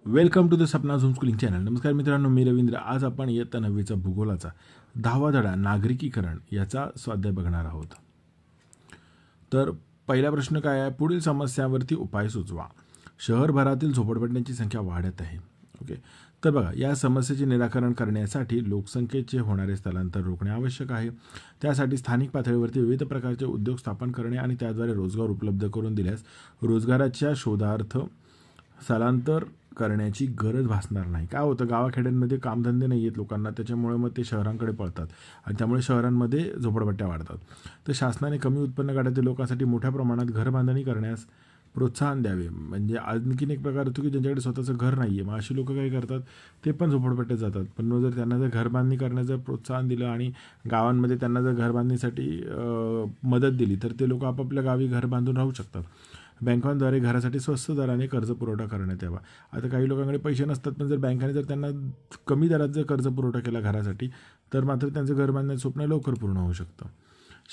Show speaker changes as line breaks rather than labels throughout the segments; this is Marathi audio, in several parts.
Welcome to the Sapna home schooling channel. नमस्कार मित्रांनो, मी रवींद्र. आज आपण इयत्ता 9वीचा भूगोलाचा 10वा धडा नागरिकीकरण याचा स्वाध्याय बघणार आहोत. तर पहिला प्रश्न काय आहे? पुढील समस्यांवरती उपाय सुचवा. शहरभरातील झोपडपट्ट्यांची संख्या वाढत आहे. ओके, तर बघा, या समस्येचे निराकरण करण्यासाठी लोकसंख्येचे होणारे स्थलांतर रोखणे आवश्यक आहे. त्यासाठी स्थानिक पातळीवरती विविध प्रकारचे उद्योग स्थापन करणे आणि त्याद्वारे रोजगार उपलब्ध करून दिल्यास रोजगाराच्या शोधार्थ स्थलांतर करण्याची गरज भासणार नाही. काय होतं, गावाखेड्यांमध्ये कामधंदे नाही आहेत लोकांना, त्याच्यामुळे मग ते शहरांकडे पळतात आणि त्यामुळे शहरांमध्ये झोपडपट्ट्या वाढतात. तर शासनाने कमी उत्पन्न गटातील लोकांसाठी मोठ्या प्रमाणात घरबांधणी करण्यास प्रोत्साहन द्यावे. म्हणजे आणखीन एक प्रकार होतो की ज्यांच्याकडे स्वतःचं घर नाही आहे, मग अशी लोक काय करतात, ते पण झोपडपट्ट्यात जातात. पण मग जर त्यांना जर घरबांधणी करण्याचं प्रोत्साहन दिलं आणि गावांमध्ये त्यांना जर घरबांधणीसाठी मदत दिली तर ते लोक आपापल्या गावी घर बांधून राहू शकतात. बँकांद्वारे घरासाठी स्वस्त दराने कर्ज पुरवठा करण्यात यावा. आता काही लोकांकडे पैसे नसतात, पण जर बँकाने जर त्यांना कमी दरात जर कर्ज पुरवठा केला घरासाठी, तर मात्र त्यांचं घर बांधण्याचं स्वप्न लवकर पूर्ण होऊ शकतं.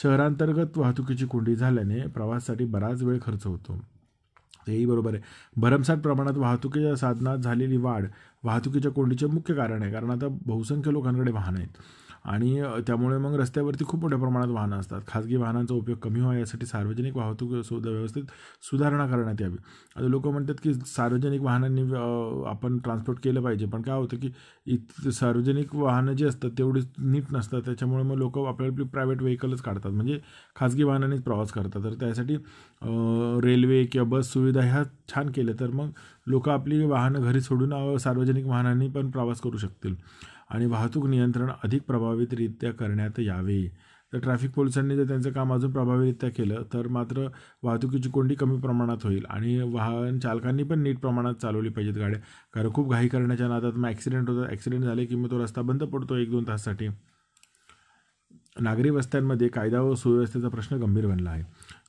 शहरांतर्गत वाहतुकीची कोंडी झाल्याने प्रवासासाठी बराच वेळ खर्च होतो. तेही बरोबर आहे. भरमसाठ प्रमाणात वाहतुकीच्या साधनात झालेली वाढ वाहतुकीच्या कोंडीचे मुख्य कारण आहे. कारण आता बहुसंख्य लोकांकडे वाहनं आहेत आणि त्यामुळे मग रस्त्यावरती खूप मोठ्या प्रमाणात वाहनं असतात. खाजगी वाहनांचा उपयोग कमी व्हावा यासाठी सार्वजनिक वाहतूक व्यवस्थेत सुधारणा करण्यात यावी. आता लोक म्हणतात की सार्वजनिक वाहनांनी आपण ट्रान्सपोर्ट केलं पाहिजे, पण काय होतं की सार्वजनिक वाहनं जी असतात तेवढी नीट नसतात. त्याच्यामुळे मग लोक आपली प्रायव्हेट व्हेकलच काढतात, म्हणजे खाजगी वाहनानेच प्रवास करतात. तर त्यासाठी रेल्वे किंवा बस सुविधा ह्या छान केल्या तर मग लोक आपली वाहनं घरी सोडून सार्वजनिक वाहनांनी पण प्रवास करू शकतील. आणि वाहतूक नियंत्रण अधिक प्रभावितरित्या करण्यात यावे. तर ट्रॅफिक पोलिसांनी जर त्यांचं काम अजून प्रभावीरित्या केलं तर मात्र वाहतुकीची कोंडी कमी प्रमाणात होईल आणि वाहन चालकांनी पण नीट प्रमाणात चालवली पाहिजेत गाड्या. कारण खूप घाई करण्याच्या नादात मग ॲक्सिडेंट होतात. ॲक्सिडेंट झाले की मग तो रस्ता बंद पडतो 1-2 तासासाठी. नागरी वस्त्यांमध्ये कायदा व सुव्यवस्थेचा प्रश्न गंभीर बनला आहे.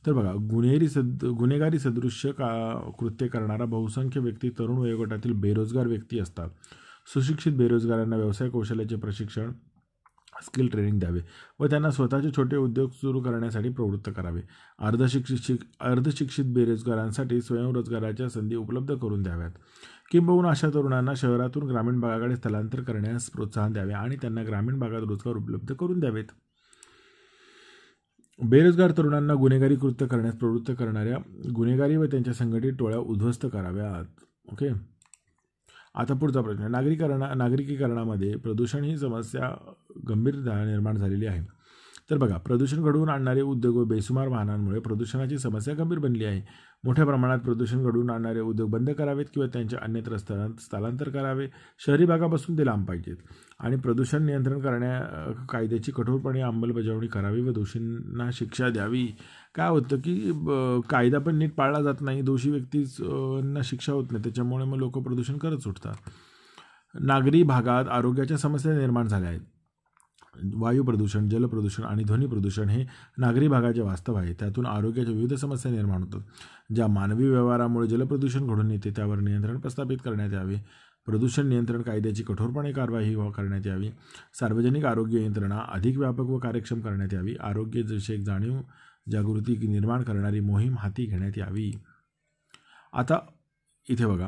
तर बघा, गुन्हेगारी सदृश्य कृत्य करणारा बहुसंख्य व्यक्ती तरुण वयोगटातील बेरोजगार व्यक्ती असतात. सुशिक्षित बेरोजगारांना व्यवसाय कौशल्याचे प्रशिक्षण, स्किल ट्रेनिंग द्यावे व त्यांना स्वतःचे छोटे उद्योग सुरू करण्यासाठी प्रवृत्त करावे. अर्धशिक्षित बेरोजगारांसाठी स्वयंरोजगाराच्या संधी उपलब्ध करून द्याव्यात. किंबहुना अशा तरुणांना शहरातून ग्रामीण भागाकडे स्थलांतर करण्यास प्रोत्साहन द्यावे आणि त्यांना ग्रामीण भागात रोजगार उपलब्ध करून द्यावेत. बेरोजगार तरुणांना गुन्हेगारी कृत्य करण्यास प्रवृत्त करणाऱ्या गुन्हेगारी व त्यांच्या संघटित टोळ्या उद्ध्वस्त कराव्यात. ओके, आता पुढचा प्रश्न. नागरिकीकरणामध्ये प्रदूषण ही समस्या गंभीर निर्माण झालेली आहे. तर बघा, प्रदूषण घडवून आणणारे उद्योग व बेसुमार वाहनांमुळे प्रदूषणाची समस्या गंभीर बनली आहे. मोठ्या प्रमाणात प्रदूषण घडवून आणणारे उद्योग बंद करावेत किंवा त्यांचे अन्यत्र स्थलांतर करावे. शहरी भागापासून ते लांब पाहिजेत आणि प्रदूषण नियंत्रण कायद्याची कठोरपणे अंमलबजावणी करावी व दोषींना शिक्षा द्यावी. काय होतं की कायदा पण नीट पाळला जात नाही, दोषी व्यक्तींना शिक्षा होत नाही, त्याच्यामुळे मग लोक प्रदूषण करत सुटतात. नागरी भागात आरोग्याच्या समस्या निर्माण झाल्या आहेत. वायू प्रदूषण, जलप्रदूषण आणि ध्वनी प्रदूषण हे नागरी भागाचे वास्तव आहे. त्यातून आरोग्याच्या विविध समस्या निर्माण होतात. ज्या मानवी व्यवहारामुळे जलप्रदूषण घडून येते त्यावर नियंत्रण प्रस्थापित करण्यात यावे. प्रदूषण नियंत्रण कायद्याची कठोरपणे कारवाई करण्यात यावी. सार्वजनिक आरोग्य यंत्रणा अधिक व्यापक व कार्यक्षम करण्यात यावी. आरोग्यविषयक जाणीव जागृती निर्माण करणारी मोहीम हाती घेण्यात यावी. आता इथे बघा,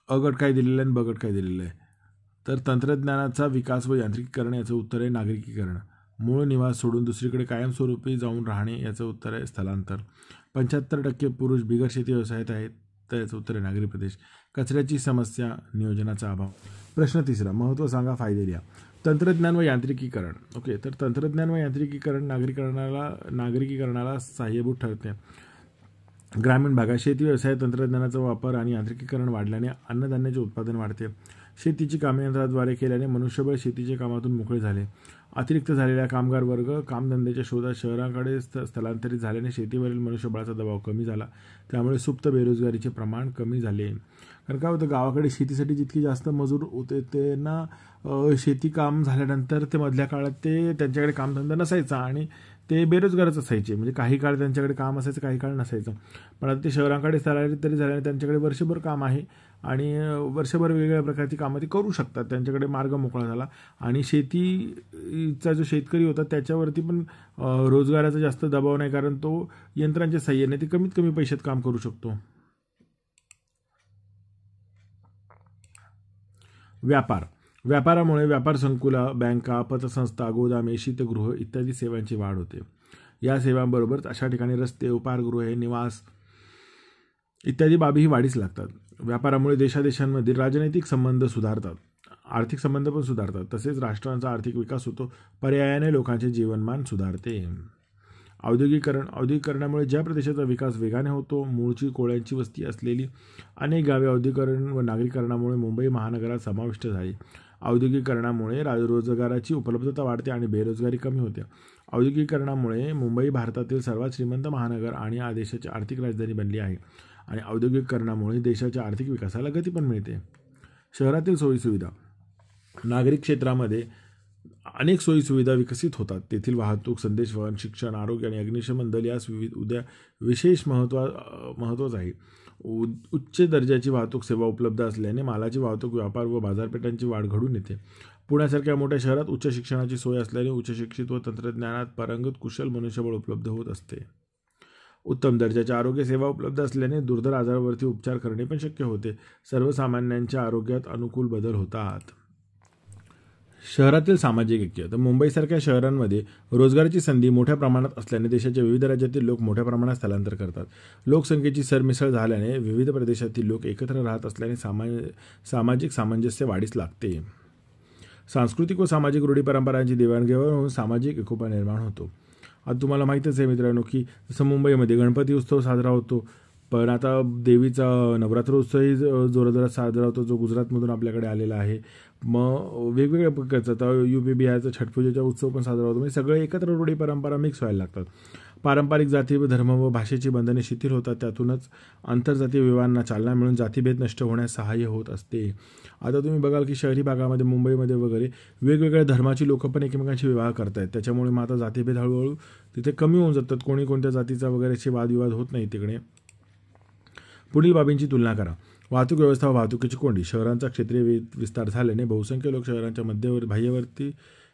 अ गट काय दिलेलं आहे आणि ब गट काय दिलेलं आहे. तर तंत्रज्ञानाचा विकास व यांत्रिकीकरण याचं उत्तर आहे नागरिकीकरण. मूळ निवास सोडून दुसरीकडे कायमस्वरूपी जाऊन राहणे याचं उत्तर आहे स्थलांतर. 75% पुरुष बिगर शेती व्यवसायात आहेत, तर याचं उत्तर आहे नागरी प्रदेश. कचऱ्याची समस्या, नियोजनाचा अभाव. प्रश्न तिसरा, महत्त्व सांगा, फायदे द्या. तंत्रज्ञान व यांत्रिकीकरण. ओके, तर तंत्रज्ञान व यांत्रिकीकरण नागरिकीकरणाला सहाय्यभूत ठरते. ग्रामीण भागात शेती व्यवसाय तंत्रज्ञानाचा वापर आणि यांत्रिकीकरण वाढल्याने अन्नधान्याचे उत्पादन वाढते. शेतीची कामे यंत्राद्वारे केल्याने मनुष्यबळ शेतीच्या कामातून मोकळे झाले. अतिरिक्त झालेला कामगार वर्ग कामधंद्याच्या शोधात शहराकडे स्थलांतरित झाल्याने शेतीवरील मनुष्यबळाचा दबाव कमी झाला. त्यामुळे सुप्त बेरोजगारीचे प्रमाण कमी झाले. कारण काय होतं, गावाकडे शेतीसाठी जितकी जास्त मजूर होते त्यांना शेती काम झाल्यानंतर ते मधल्या काळात त्यांच्याकडे कामधंदा नसायचा आणि ते बेरोजगारच असायचे. म्हणजे काही काळ त्यांच्याकडे काम असायचं, काही काळ नसायचं. पण आता ते शहरांकडे स्थलांतरित तरी झाल्याने त्यांच्याकडे वर्षभर काम आहे आणि वर्षभर वेगवेगळ्या प्रकारची कामं ते करू शकतात. त्यांच्याकडे मार्ग मोकळा झाला आणि शेतीचा जो शेतकरी होता त्याच्यावरती पण रोजगाराचा जास्त दबाव नाही, कारण तो यंत्रांच्या साहाय्याने ते कमीत कमी पैशात काम करू शकतो. व्यापारामुळे व्यापार संकुला, बँका, पतसंस्था, गोदामे, शीतगृह इत्यादी सेवांची वाढ होते. या सेवांबरोबरच अशा ठिकाणी रस्ते, उपाहारगृहे, निवास इत्यादी बाबीही वाढीस लागतात. व्यापारामुळे देशादेशांमधील राजनैतिक संबंध सुधारतात, आर्थिक संबंध पण सुधारतात, तसेच राष्ट्रांचा आर्थिक विकास होतो. पर्यायाने लोकांचे जीवनमान सुधारते. औद्योगिकरणामुळे ज्या प्रदेशाचा विकास वेगाने होतो, मूळची कोळ्यांची वस्ती असलेली अनेक गावे औद्योगिकरण व नागरीकरणामुळे मुंबई महानगरात समाविष्ट झाली. औद्योगिकरणामुळे रोजगाराची उपलब्धता वाढते आणि बेरोजगारी कमी होते. औद्योगिकरणामुळे मुंबई भारतातील सर्वात श्रीमंत महानगर आणि देशाची आर्थिक राजधानी बनली आहे आणि औद्योगिकरणामुळे देशाच्या आर्थिक विकासाला गती पण मिळते. शहरातील सोयीसुविधा. नागरिक क्षेत्रामध्ये अनेक सोयीसुविधा विकसित होतात. तेथील वाहतूक, संदेशवहन, शिक्षण, आरोग्य आणि अग्निशमन दल यास विशेष महत्त्वाचं आहे. उच्च दर्जाची वाहतूक सेवा उपलब्ध असल्याने मालाची वाहतूक, व्यापार व बाजारपेठांची वाढ घडून येते. पुण्यासारख्या मोठ्या शहरात उच्च शिक्षणाची सोय असल्याने उच्च शिक्षित व तंत्रज्ञानात पारंगत कुशल मनुष्यबळ उपलब्ध होत असते. उत्तम दर्जाच्या आरोग्य सेवा उपलब्ध असल्याने दुर्धर आजारावरती उपचार करणे पण शक्य होते. सर्वसामान्यांच्या आरोग्यात अनुकूल बदल होतात. शहरातील सामाजिक ऐक्य. तर मुंबईसारख्या शहरांमध्ये रोजगाराची संधी मोठ्या प्रमाणात असल्याने देशाच्या विविध राज्यातील लोक मोठ्या प्रमाणात स्थलांतर करतात. लोकसंख्येची सरमिसळ झाल्याने विविध प्रदेशातील लोक एकत्र राहत असल्याने सामाजिक सामंजस्य वाढीस लागते. सांस्कृतिक व सामाजिक रूढी परंपरांची देवाणघेवाण होऊन सामाजिक एकोपा निर्माण होतो. आता तुम्हाला माहीतच आहे मित्रांनो की जसं मुंबईमध्ये गणपती उत्सव साजरा होतो, पण आता देवीचा नवरात्र उत्सवही जोराजोरात साजरा होतो, जो गुजरातमधून आपल्याकडे आलेला आहे. मग वेगवेगळ्या प्रकारचं आता UP बिहारचा छटपूजेचा उत्सव पण साजरा होतो. म्हणजे सगळे एकत्र रूढी परंपरा मिक्स व्हायला लागतात. पारंपरिक जाती व धर्म व भाषेची बंधने शिथिल होतात. त्यातूनच आंतरजातीय विवाहांना चालना मिळून जातीभेद नष्ट होण्यास सहाय्य होत असते. आता तुम्ही बघाल की शहरी भागामध्ये मुंबईमध्ये वगैरे वेगवेगळ्या धर्माची लोक पण एकमेकांशी विवाह करतायत. त्याच्यामुळे मग आता जातीभेद हळूहळू तिथे कमी होऊन जातात. कोणी कोणत्या जातीचा वगैरेचे वादविवाद होत नाही तिकडे. पुढील बाबींची तुलना करा. वाहतूक व्यवस्था व वाहतुकीची कोंडी. शहरांचा क्षेत्रीय विस्तार झाल्याने बहुसंख्य लोक शहरांच्या बाह्यवर्ती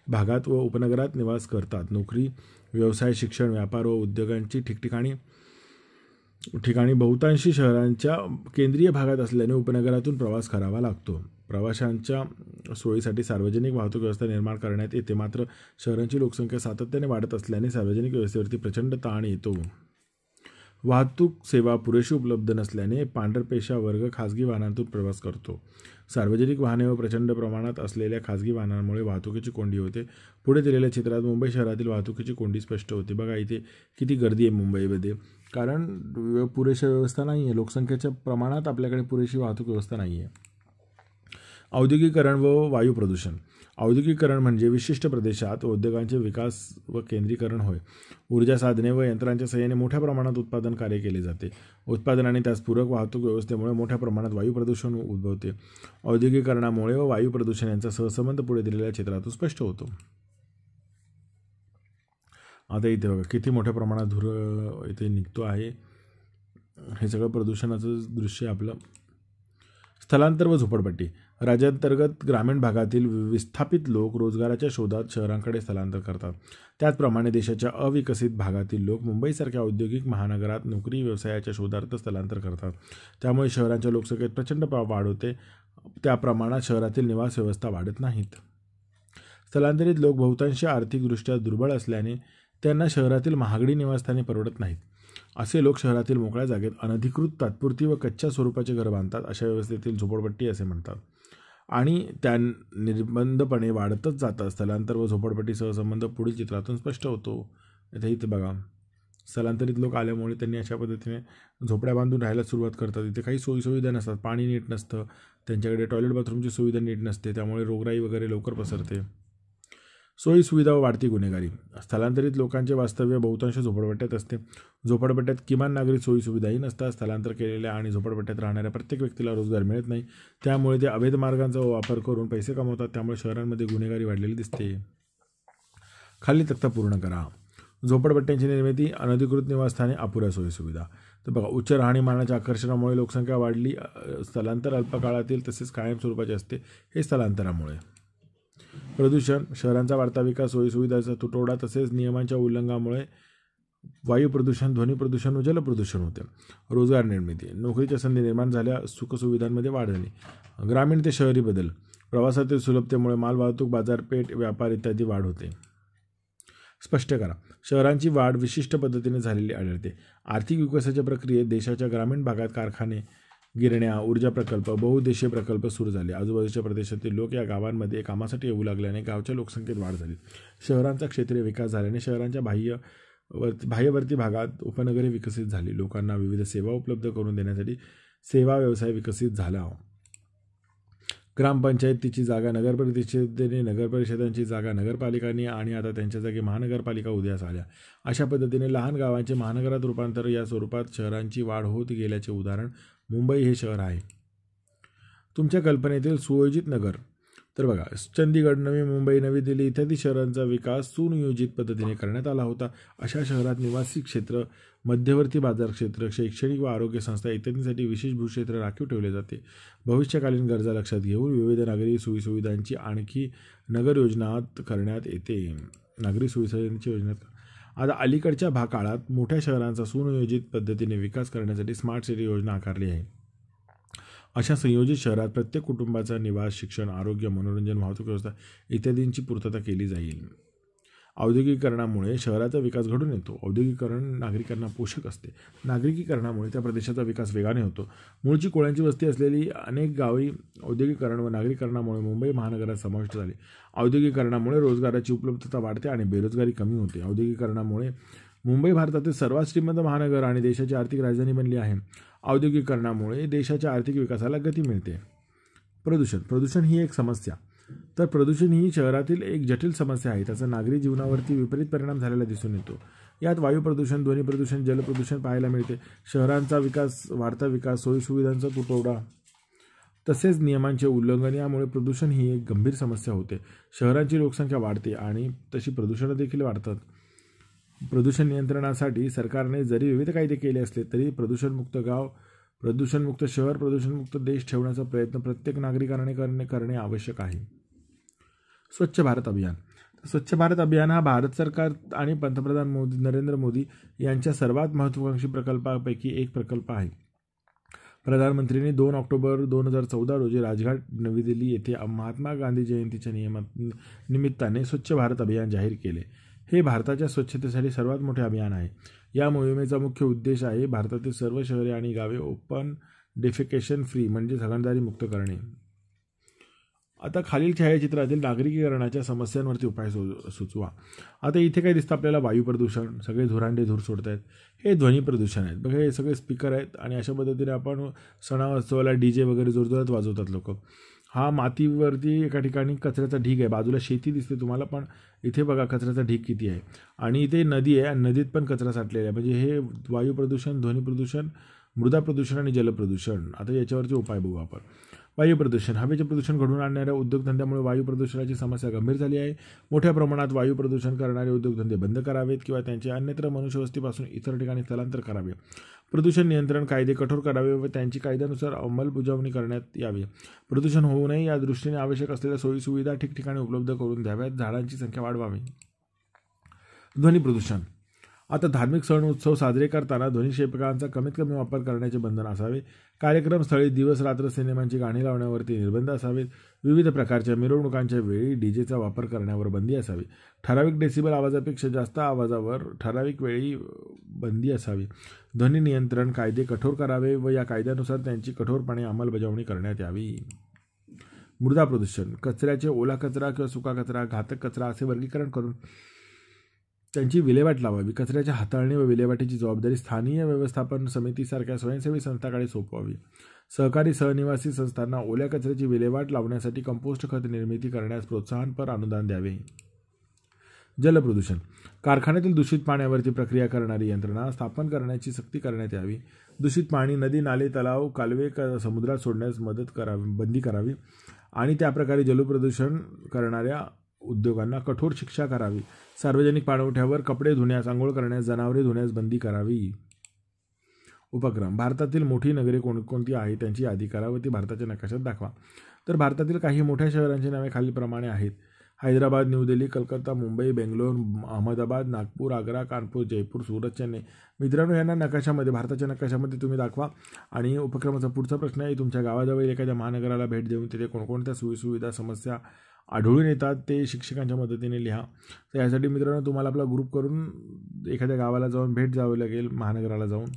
भागात व उपनगरात निवास करतात. नोकरी, व्यवसाय, शिक्षण, व्यापार व उद्योगांची ठिकाणी बहुतांशी शहरांच्या केंद्रीय भागात असल्याने उपनगरातून प्रवास करावा लागतो. प्रवाशांच्या सोयीसाठी सार्वजनिक वाहतूक व्यवस्था निर्माण करण्यात येते. मात्र शहरांची लोकसंख्या सातत्याने वाढत असल्याने सार्वजनिक व्यवस्थेवरती प्रचंड ताण येतो. वाहतूक सेवा पुरेशी उपलब्ध नसल्याने पांढरपेशा वर्ग खाजगी वाहनांतून प्रवास करतो. सार्वजनिक वाहने व प्रचंड प्रमाणात असलेल्या खाजगी वाहनांमुळे वाहतुकीची कोंडी होते. पुढे दिलेल्या चित्रात मुंबई शहरातील वाहतुकीची कोंडी स्पष्ट होते. बघा इथे किती गर्दी आहे मुंबईमध्ये, कारण पुरेशी व्यवस्था नाही आहे. लोकसंख्येच्या प्रमाणात आपल्याकडे पुरेशी वाहतूक व्यवस्था नाही आहे. औद्योगिकरण व वायू प्रदूषण. औद्योगिकरण म्हणजे विशिष्ट प्रदेशात उद्योगांचे विकास व केंद्रीकरण होय. ऊर्जा साधने व यंत्रांच्या सहाय्याने मोठ्या प्रमाणात उत्पादन कार्य केले जाते. उत्पादन आणि त्यास पूरक वाहतूक व्यवस्थेमुळे मोठ्या प्रमाणात वायू प्रदूषण उद्भवते. औद्योगिकरणामुळे व वायू प्रदूषण यांचा सहसंबंध पुढे दिलेल्या चित्रातून स्पष्ट होतो. आता इथे बघा किती मोठ्या प्रमाणात धूर इथे निघतो आहे. हे सगळं प्रदूषणाचं दृश्य आपलं. स्थलांतर व झोपडपट्टी. राज्यांतर्गत ग्रामीण भागातील विस्थापित लोक रोजगाराच्या शोधात शहरांकडे स्थलांतर करतात. त्याचप्रमाणे देशाच्या अविकसित भागातील लोक मुंबईसारख्या औद्योगिक महानगरात नोकरी व्यवसायाच्या शोधार्थ स्थलांतर करतात. त्यामुळे शहरांच्या लोकसंख्येत प्रचंड वाढ होते. त्या प्रमाणात शहरातील निवास व्यवस्था वाढत नाहीत. स्थलांतरित लोक बहुतांशी आर्थिकदृष्ट्या दुर्बळ असल्याने त्यांना शहरातील महागडी निवासस्थाने परवडत नाहीत. असे लोक शहरातील मोकळ्या जागेत अनधिकृत, तात्पुरती व कच्च्या स्वरूपाचे घर बांधतात. अशा व्यवस्थेतील झोपडपट्टी असे म्हणतात आणि त्या निर्बंधपणे वाढतच जातात. स्थलांतर व झोपडपट्टी सहसंबंध पुढील चित्रातून स्पष्ट होतो. इथे बघा स्थलांतरित लोक आल्यामुळे त्यांनी अशा पद्धतीने झोपड्या बांधून राहायला सुरुवात करतात. इथे काही सोयीसुविधा नसतात, पाणी नीट नसतं, त्यांच्याकडे टॉयलेट बाथरूमची सुविधा नीट नसते, त्यामुळे रोगराई वगैरे लवकर पसरते. सोयीसुविधा व वाढती गुन्हेगारी. स्थलांतरित लोकांचे वास्तव्य बहुतांश झोपडपट्ट्यात असते. झोपडपट्ट्यात किमान नागरिक सोयीसुविधाही नसतात. स्थलांतर केलेल्या आणि झोपडपट्ट्यात राहणाऱ्या प्रत्येक व्यक्तीला रोजगार मिळत नाही, त्यामुळे ते अवैध मार्गांचा वापर करून पैसे कमवतात. त्यामुळे शहरांमध्ये गुन्हेगारी वाढलेली दिसते. खाली तक्ता पूर्ण करा. झोपडपट्ट्यांची निर्मिती, अनधिकृत निवासस्थाने, अपुऱ्या सोयीसुविधा. तर बघा उच्च राहणीमानाच्या आकर्षणामुळे लोकसंख्या वाढली. स्थलांतर अल्पकाळातील तसेच कायम स्वरूपाचे असते. हे स्थलांतरामुळे. प्रदूषण. शहरांचा वाढता विकास, सोयीसुविधांचा तुटवडा तसेच नियमांच्या उल्लंघनामुळे वायू प्रदूषण, ध्वनी प्रदूषण व जलप्रदूषण होते. रोजगार निर्मिती. नोकरीच्या संधी निर्माण झाल्या, सुखसुविधांमध्ये वाढ झाली. ग्रामीण ते शहरी बदल. प्रवासातील सुलभतेमुळे मालवाहतूक, बाजारपेठ, व्यापार इत्यादी वाढ होते. स्पष्ट करा. शहरांची वाढ विशिष्ट पद्धतीने झालेली आढळते. आर्थिक विकासाच्या प्रक्रियेत देशाच्या ग्रामीण भागात कारखाने, गिरण्या, ऊर्जा प्रकल्प, बहुउद्देशीय प्रकल्प सुरू झाले. आजूबाजूच्या प्रदेशातील लोक या गावांमध्ये कामासाठी येऊ लागल्याने गावच्या लोकसंख्येत वाढ झाली. शहरांचा क्षेत्रीय विकास झाल्याने शहरांच्या बाह्यवर्ती भागात उपनगरे विकसित झाली. लोकांना विविध सेवा उपलब्ध करून देण्यासाठी सेवा व्यवसाय विकसित झाला. ग्रामपंचायतीची जागा नगरपरिषदेने, नगरपरिषदांची जागा नगरपालिकांनी आणि आता त्यांच्या जागी महानगरपालिका उदयास आल्या. अशा पद्धतीने लहान गावांचे महानगरात रूपांतर या स्वरूपात शहरांची वाढ होत गेल्याचे उदाहरण मुंबई हे शहर आहे. तुमच्या कल्पनेतील सुयोजित नगर. तर बघा, चंदीगड, नवी मुंबई, नवी दिल्ली इत्यादी शहरांचा विकास सुनियोजित पद्धतीने करण्यात आला होता. अशा शहरात निवासी क्षेत्र, मध्यवर्ती बाजार क्षेत्र, शैक्षणिक व आरोग्य संस्था इत्यादींसाठी विशेष भूक्षेत्र राखीव ठेवले जाते. भविष्यकालीन गरजा लक्षात घेऊन विविध नागरी सोयीसुविधांची आणखी नगर योजनात करण्यात येते. नागरी सोयीसुविधांची योजना. आता अलीकडच्या काळात मोठ्या शहरांचा सुनियोजित पद्धतीने विकास करण्यासाठी स्मार्ट सिटी योजना आकारली आहे. अशा संयोजित शहरात प्रत्येक कुटुंबाचा निवास, शिक्षण, आरोग्य, मनोरंजन, वाहतूक व्यवस्था इत्यादींची पूर्तता केली जाईल. औद्योगिकीकरणामुळे शहराचा विकास घडून येतो. औद्योगिकीकरण नागरिकांना पोषक असते. नागरिकीकरणामुळे त्या प्रदेशाचा विकास वेगाने होतो. मूळची कोळ्यांची वस्ती असलेली अनेक गावी औद्योगिकीकरण व नागरीकरणामुळे मुंबई महानगरात समाविष्ट झाली. औद्योगिकीकरणामुळे रोजगाराची उपलब्धता वाढते आणि बेरोजगारी कमी होते. औद्योगिकीकरणामुळे मुंबई भारतातील सर्वात श्रीमंत महानगर आणि देशाची आर्थिक राजधानी बनली आहे. औद्योगिकीकरणामुळे देशाच्या आर्थिक विकासाला गती मिळते. प्रदूषण ही एक समस्या. तर प्रदूषण ही शहरातील एक जटिल समस्या आहे. त्याचा नागरी जीवनावरती विपरीत परिणाम झालेला दिसून येतो. यात वायू प्रदूषण, ध्वनी प्रदूषण, जल प्रदूषण पाहायला मिळते. शहरांचा विकास, वाढता विकास, सोयीसुविधांचा तुटवडा तसेच नियमांचे उल्लंघन यामुळे प्रदूषण ही एक गंभीर समस्या होते. शहरांची लोकसंख्या वाढते आणि तशी प्रदूषण देखील वाढतात. प्रदूषण नियंत्रणासाठी सरकारने जरी विविध कायदे केले असले तरी प्रदूषणमुक्त गाव, प्रदूषणमुक्त शहर, प्रदूषणमुक्त देश ठेवण्याचा प्रयत्न प्रत्येक नागरिकाने करणे आवश्यक आहे. स्वच्छ भारत अभियान. स्वच्छ भारत अभियान हा भारत सरकार आणि पंतप्रधान नरेंद्र मोदी यांच्या सर्वात महत्त्वाकांक्षी प्रकल्पापैकी एक प्रकल्प आहे. प्रधानमंत्र्यांनी 2 ऑक्टोबर 2014 रोजी राजघाट, नवी दिल्ली येथे महात्मा गांधी जयंतीच्या निमित्ताने स्वच्छ भारत अभियान जाहीर केले. हे भारताच्या स्वच्छतेसाठी सर्वात मोठे अभियान आहे. या मोहिमेचा मुख्य उद्देश आहे भारतातील सर्व शहरे आणि गावे ओपन डेफिकेशन फ्री म्हणजे हागणदारी मुक्त करणे. आता खालील छायाचित्रातील नागरिकीकरणाच्या समस्यांवरती उपाय सुचवा. आता इथे काय दिसतं आपल्याला? वायू प्रदूषण, सगळे धुरांडे धूर सोडत आहेत. हे ध्वनी प्रदूषण आहेत. बघा, हे सगळे स्पीकर आहेत आणि अशा पद्धतीने आपण सणावास्तवाला DJ वगैरे जोरजोरात वाजवतात लोक. हा मातीवरती एका ठिकाणी कचऱ्याचा ढीग आहे. बाजूला शेती दिसते तुम्हाला, पण इथे बघा कचऱ्याचा ढीग किती आहे. आणि इथे नदी आहे आणि नदीत पण कचरा साठलेला आहे. म्हणजे हे वायू प्रदूषण, ध्वनी प्रदूषण, मृदा प्रदूषण आणि जलप्रदूषण. आता याच्यावरचे उपाय बघू आपण. वायू प्रदूषण. हवेचे प्रदूषण घडवून आणणाऱ्या उद्योगधंद्यामुळे वायू प्रदूषणाची समस्या गंभीर झाली आहे. मोठ्या प्रमाणात वायू प्रदूषण करणारे उद्योगधंदे बंद करावेत किंवा त्यांचे अन्यत्र मनुष्यवस्तीपासून इतर ठिकाणी स्थलांतर करावे. प्रदूषण नियंत्रण कायदे कठोर करावे व त्यांची कायद्यानुसार अंमलबजावणी करण्यात यावी. प्रदूषण होऊ नये या दृष्टीने आवश्यक असलेल्या सोयीसुविधा ठिकठिकाणी उपलब्ध करून द्याव्यात. झाडांची संख्या वाढवावी. ध्वनी प्रदूषण. आता धार्मिक सण उत्सव साजरे करताना ध्वनिक्षेपकांचा कमीत कमी वापर करण्याचे बंधन असावे. कार्यक्रमस्थळी दिवस रात्र सिनेमांची गाणी लावण्यावरती निर्बंध असावेत. विविध प्रकारच्या मिरवणुकांच्या वेळी DJचा वापर करण्यावर बंदी असावी. ठराविक डेसिबल आवाजापेक्षा जास्त आवाजावर ठराविक वेळी बंदी असावी. ध्वनी नियंत्रण कायदे कठोर करावे व या कायद्यानुसार त्यांची कठोरपणे अंमलबजावणी करण्यात यावी. मृदा प्रदूषण. कचऱ्याचे ओला कचरा किंवा सुका कचरा, घातक कचरा असे वर्गीकरण करून त्यांची विल्हेवाट लावावी. कचऱ्याच्या हाताळणी व विल्हेवाटीची जबाबदारी स्थानीय व्यवस्थापन समितीसारख्या स्वयंसेवी संस्थांकडे सोपवावी. सहकारी सहनिवासी संस्थांना ओल्या कचऱ्याची विल्हेवाट लावण्यासाठी कंपोस्ट खत निर्मिती करण्यास प्रोत्साहनपर अनुदान द्यावे. जलप्रदूषण. कारखान्यातील दूषित पाण्यावरती प्रक्रिया करणारी यंत्रणा स्थापन करण्याची सक्ती करण्यात यावी. दूषित पाणी नदी, नाले, तलाव, कालवे समुद्रात सोडण्यास बंदी करावी आणि त्याप्रकारे जलप्रदूषण करणाऱ्या उद्योगांना कठोर शिक्षा करावी. सार्वजनिक पाणवठ्यावर कपडे धुण्यास, आंघोळ करण्यास, जनावरे धुण्यास बंदी करावी. उपक्रम. भारतातील मोठी नगरे कोणकोणती आहेत त्यांची यादी करा व ती भारताच्या नकाशात दाखवा. तर भारतातील काही मोठ्या शहरांची नावे खालीलप्रमाणे आहेत. हैदराबाद, न्यू दिल्ली, कलकत्ता, मुंबई, बेंगलोर, अहमदाबाद, नागपूर, आग्रा, कानपूर, जयपूर, सूरत, चेन्नई. मित्रांनो, यांना नकाशामध्ये, भारताच्या नकाशामध्ये तुम्ही दाखवा. आणि उपक्रमाचा पुढचा प्रश्न आहे, तुमच्या गावाजवळ एखाद्या महानगराला भेट देऊन तिथे कोणकोणत्या सोयीसुविधा, समस्या आढळून येतात ते शिक्षकांच्या मदतीने लिहा. तर यासाठी मित्रांनो तुम्हाला आपला ग्रुप करून एखाद्या गावाला जाऊन भेट जावं लागेल, महानगराला जाऊन.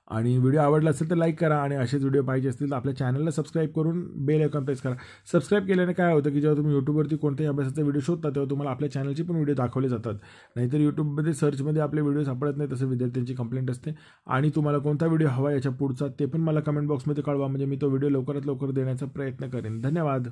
आणि व्हिडिओ आवडला असेल तर लाईक करा, आणि असेच व्हिडिओ पाहिजे असतील तर आपल्या चॅनलला सबस्क्राईब करून बेल आयकॉन प्रेस करा. सबस्क्राईब केल्याने काय होतं की जेव्हा तुम्ही यूट्यूबवरती कोणत्याही अभ्यासाचा व्हिडिओ शोधता तेव्हा तुम्हाला आपल्या चॅनलचे पण व्हिडिओ दाखवले जातात. नाहीतर यूट्यूबमध्ये सर्चमध्ये आपले व्हिडिओ सापडत नाही, तसं विद्यार्थ्यांची कंप्लेंट असते. आणि तुम्हाला कोणता व्हिडिओ हवा याच्या पुढचा ते पण मला कमेंट बॉक्समध्ये कळवा, म्हणजे मी तो व्हिडिओ लवकरात लवकर देण्याचा प्रयत्न करेन. धन्यवाद.